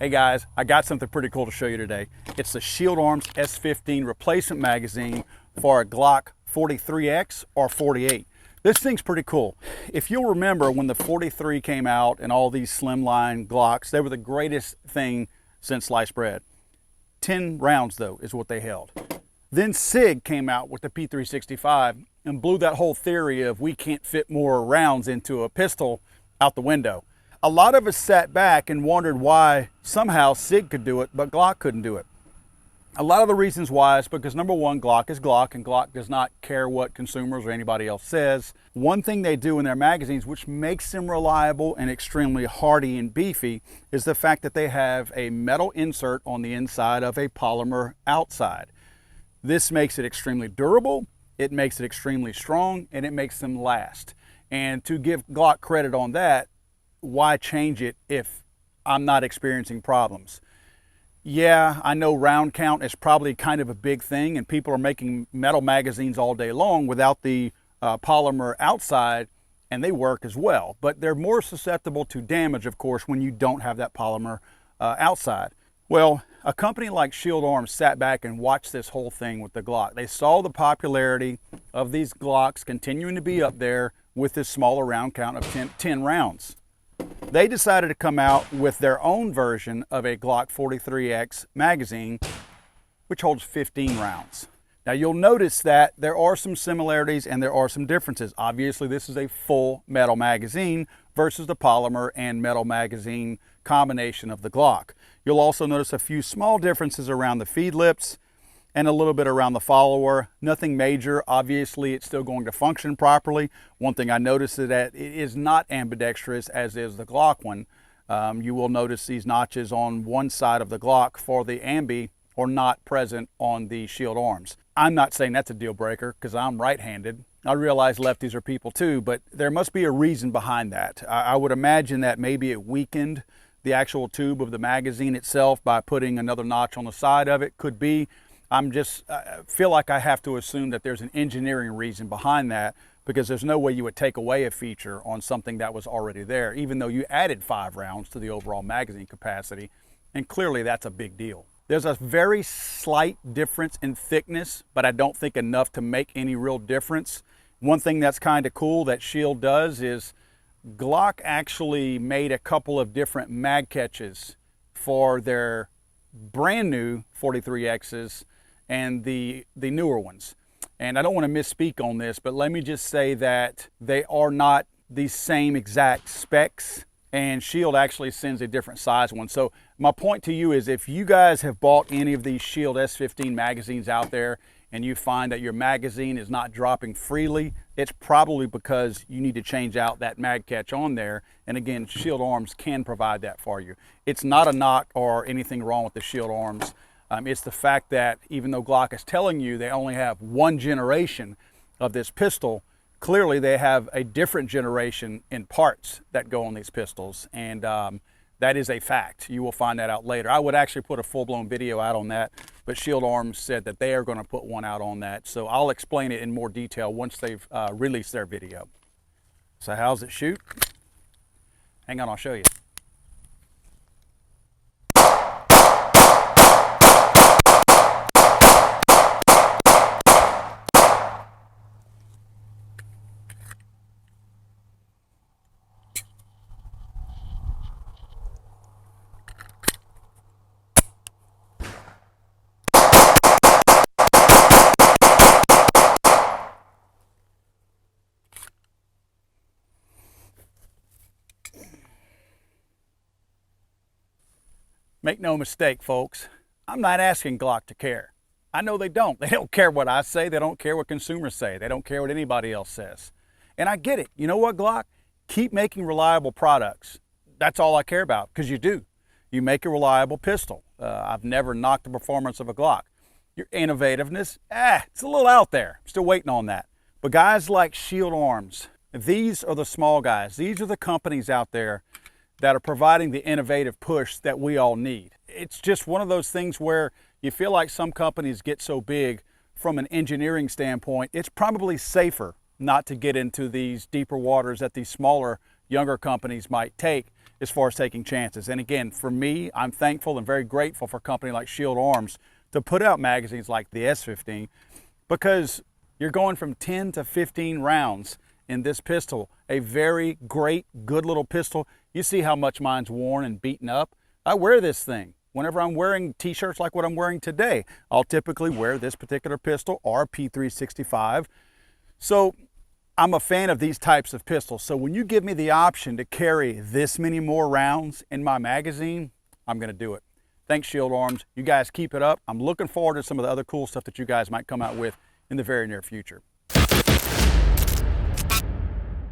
Hey guys, I got something pretty cool to show you today. It's the Shield Arms S15 replacement magazine for a Glock 43X or 48. This thing's pretty cool. If you'll remember when the 43 came out and all these slimline Glocks, they were the greatest thing since sliced bread. 10 rounds though is what they held. Then SIG came out with the P365 and blew that whole theory of we can't fit more rounds into a pistol out the window. A lot of us sat back and wondered why somehow SIG could do it, but Glock couldn't do it. A lot of the reasons why is because number one, Glock is Glock, and Glock does not care what consumers or anybody else says. One thing they do in their magazines, which makes them reliable and extremely hardy and beefy, is the fact that they have a metal insert on the inside of a polymer outside. This makes it extremely durable, it makes it extremely strong, and it makes them last. And to give Glock credit on that, why change it if I'm not experiencing problems? Yeah, I know round count is probably kind of a big thing, and people are making metal magazines all day long without the polymer outside, and they work as well. But they're more susceptible to damage, of course, when you don't have that polymer outside. Well, a company like Shield Arms sat back and watched this whole thing with the Glock. They saw the popularity of these Glocks continuing to be up there with this smaller round count of 10 rounds. They decided to come out with their own version of a Glock 43X magazine, which holds 15 rounds. Now you'll notice that there are some similarities and there are some differences. Obviously this is a full metal magazine versus the polymer and metal magazine combination of the Glock. You'll also notice a few small differences around the feed lips and a little bit around the follower. Nothing major. Obviously it's still going to function properly. One thing I noticed is that it is not ambidextrous as is the Glock one. You will notice these notches on one side of the Glock for the ambi are not present on the Shield Arms. I'm not saying that's a deal breaker because I'm right-handed. I realize lefties are people too, but there must be a reason behind that. I would imagine that maybe it weakened the actual tube of the magazine itself by putting another notch on the side of it. Could be. I feel like I have to assume that there's an engineering reason behind that, because there's no way you would take away a feature on something that was already there, even though you added 5 rounds to the overall magazine capacity, and clearly that's a big deal. There's a very slight difference in thickness, but I don't think enough to make any real difference. One thing that's kind of cool that Shield does is Glock actually made a couple of different mag catches for their brand new 43Xs and the newer ones. And I don't want to misspeak on this, but let me just say that they are not the same exact specs, and Shield actually sends a different size one. So my point to you is, if you guys have bought any of these Shield S15 magazines out there and you find that your magazine is not dropping freely, it's probably because you need to change out that mag catch on there. And again, Shield Arms can provide that for you. It's not a knock or anything wrong with the Shield Arms. It's the fact that even though Glock is telling you they only have one generation of this pistol, clearly they have a different generation in parts that go on these pistols, and that is a fact. You will find that out later. I would actually put a full-blown video out on that, but Shield Arms said that they are going to put one out on that, so I'll explain it in more detail once they've released their video. So how's it shoot? Hang on, I'll show you. Make no mistake, folks, I'm not asking Glock to care. I know they don't. They don't care what I say. They don't care what consumers say. They don't care what anybody else says. And I get it. You know what, Glock? Keep making reliable products. That's all I care about, because you do. You make a reliable pistol. I've never knocked the performance of a Glock. Your innovativeness, it's a little out there. Still waiting on that. But guys like Shield Arms, these are the small guys. These are the companies out there that are providing the innovative push that we all need. It's just one of those things where you feel like some companies get so big from an engineering standpoint, it's probably safer not to get into these deeper waters that these smaller, younger companies might take, as far as taking chances. And again, for me, I'm thankful and very grateful for a company like Shield Arms to put out magazines like the S15, because you're going from 10 to 15 rounds in this pistol. A very great, good little pistol. You see how much mine's worn and beaten up. I wear this thing. Whenever I'm wearing t-shirts like what I'm wearing today, I'll typically wear this particular pistol or P365. So I'm a fan of these types of pistols. So when you give me the option to carry this many more rounds in my magazine, I'm gonna do it. Thanks, Shield Arms. You guys keep it up. I'm looking forward to some of the other cool stuff that you guys might come out with in the very near future.